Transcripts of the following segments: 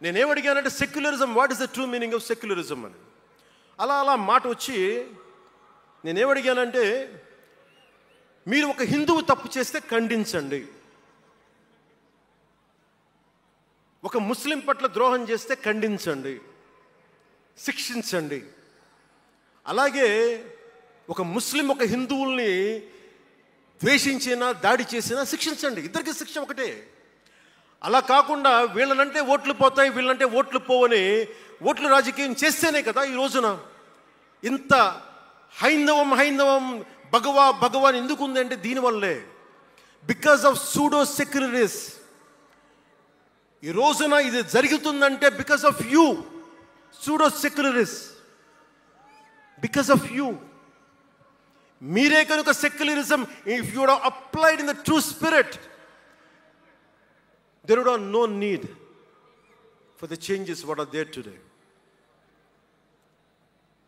నేనేమడిగానంటే secularism, what is the true meaning of secularism అని. అలా మాట వచ్చి నేనేమడిగానంటే, మీరు ఒక హిందువు తప్పు చేస్తే ఖండించండి, ఒక ముస్లిం పట్ల ద్రోహం చేస్తే ఖండించండి, శిక్షించండి. అలాగే ఒక ముస్లిం ఒక హిందువుల్ని ద్వేషించినా దాడి చేసినా శిక్షించండి. ఇద్దరికి శిక్ష ఒకటే. అలా కాకుండా వీళ్ళనంటే ఓట్లు పోతాయి, వీళ్ళంటే ఓట్లు పోవని ఓట్లు రాజకీయం చేస్తేనే కదా ఈ రోజున ఇంత హైందవం భగవాన్ ఎందుకు ఉంది అంటే దీనివల్లే, బికాస్ ఆఫ్ సూడో సెక్యులరిస్. ఈ రోజున ఇది జరుగుతుందంటే because of you pseudo secularists, because of you. మీరే కనుక secularism, if you would applied in the true spirit, there would have no need for the changes what are there today.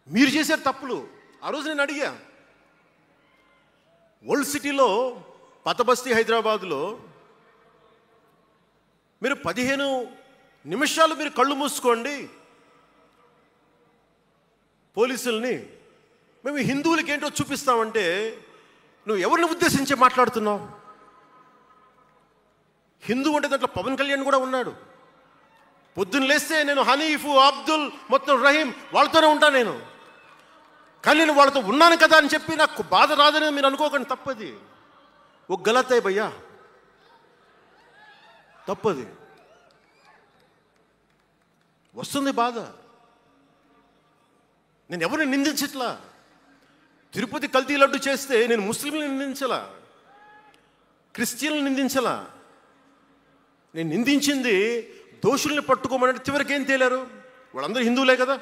మీరు చేశారు తప్పులు. ఆ రోజు నేను అడిగా, ఓల్డ్ సిటీలో పతబస్తీ హైదరాబాద్లో మీరు 15 నిమిషాలు మీరు కళ్ళు మూసుకోండి పోలీసుల్ని, మేము హిందువులకి ఏంటో చూపిస్తామంటే నువ్వు ఎవరిని ఉద్దేశించి మాట్లాడుతున్నావు? హిందూ అంటే దాంట్లో పవన్ కళ్యాణ్ కూడా ఉన్నాడు. పొద్దున్న లేస్తే నేను హనీఫు, అబ్దుల్, మొత్తం రహీం వాళ్ళతోనే ఉంటాను నేను. కానీ నేను వాళ్ళతో ఉన్నాను కదా అని చెప్పి నాకు బాధ రాదని మీరు అనుకోకండి, తప్పది. ఓ గలత్ హై భయ్యా, తప్పది. వస్తుంది బాధ. నేను ఎవరిని నిందించట్లా. తిరుపతి కల్తీ లడ్డు చేస్తే నేను ముస్లింలను నిందించలా, క్రిస్టియన్లను నిందించలా. నేను నిందించింది దోషుల్ని పట్టుకోమని. చివరికి ఏం తేలారు? వాళ్ళందరూ హిందువులే కదా.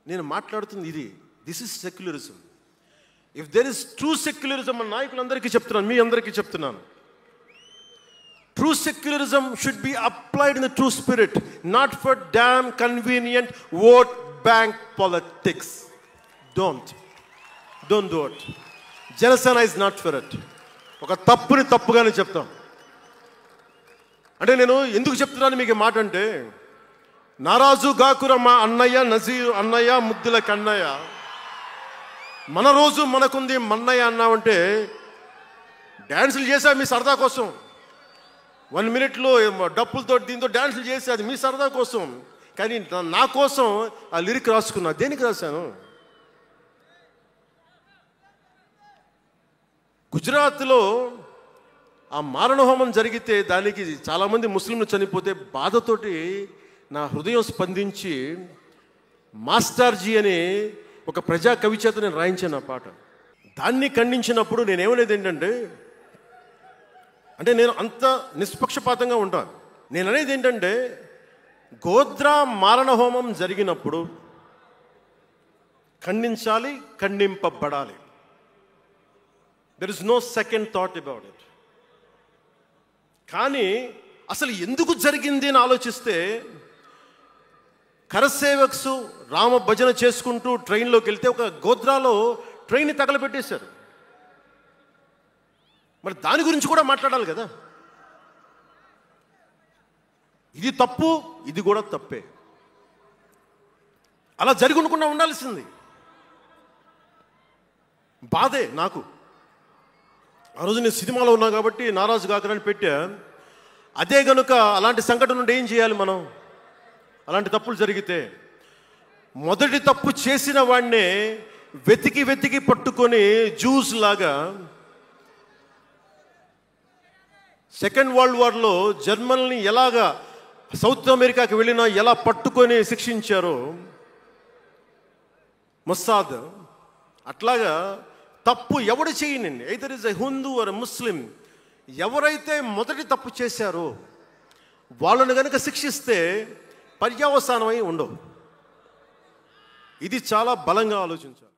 నేను మాట్లాడుతుంది ఇది. This is secularism. If there is true secularism అని నాయకులందరికీ చెప్తున్నాను, మీ అందరికీ చెప్తున్నాను, true secularism should be applied in the true spirit, not for damn convenient vote bank politics. Don't do it. Janasena is not for it. ఒక తప్పుని తప్పుగానే చెప్తాం. అంటే నేను ఎందుకు చెప్తున్నాను మీకు మాట అంటే, నారాజు గాకుర మా అన్నయ్య నజీర్ అన్నయ్య ముద్దుల కన్నయ్య, మన రోజు మనకుంది మన్నయ్య అన్నామంటే డ్యాన్సులు చేసా మీ సరదా కోసం. 1 minute డప్పులతో దీంతో డ్యాన్సులు చేసి అది మీ సరదా కోసం. కానీ నా కోసం ఆ లిరిక్ రాసుకున్నా. దేనికి రాశాను? గుజరాత్లో ఆ మారణహోమం జరిగితే దానికి చాలామంది ముస్లింలు చనిపోతే బాధతోటి నా హృదయం స్పందించి మాస్టర్జీ అనే ఒక ప్రజా కవి చేత నేను రాయించాను ఆ పాట. దాన్ని ఖండించినప్పుడు నేనేమనేది ఏంటంటే, అంటే నేను అంత నిష్పక్షపాతంగా ఉంటాను. నేను అనేది ఏంటంటే, గోద్రా మారణహోమం జరిగినప్పుడు ఖండించాలి, ఖండింపబడాలి. There is no second thought about it. కానీ అసలు ఎందుకు జరిగింది అని ఆలోచిస్తే, కరసేవక్స్ రామ భజన చేసుకుంటూ ట్రైన్లోకి వెళ్తే ఒక గోద్రాలో ట్రైన్ని తగలబెట్టేశారు. మరి దాని గురించి కూడా మాట్లాడాలి కదా. ఇది తప్పు, ఇది కూడా తప్పే. అలా జరుగుకుండా ఉండాల్సింది. బాధే నాకు. ఆ రోజు నేను సినిమాలో ఉన్నా కాబట్టి నారాజు గాకరని పెట్టా. అదే కనుక అలాంటి సంఘటన నుండి ఏం చేయాలి మనం? అలాంటి తప్పులు జరిగితే మొదటి తప్పు చేసిన వాడినే వెతికి పట్టుకొని జ్యూస్ లాగా సెకండ్ వరల్డ్ వార్లో జర్మనీని ఎలాగా సౌత్ అమెరికాకి వెళ్ళినా ఎలా పట్టుకొని శిక్షించారో మొస్సాద్, అట్లాగా తప్పు ఎవడు చేయనండి, either is a Hindu or Muslim, ఎవరైతే మొదటి తప్పు చేశారో వాళ్ళని కనుక శిక్షిస్తే పర్యవసానమై ఉండవు. ఇది చాలా బలంగా ఆలోచించాలి.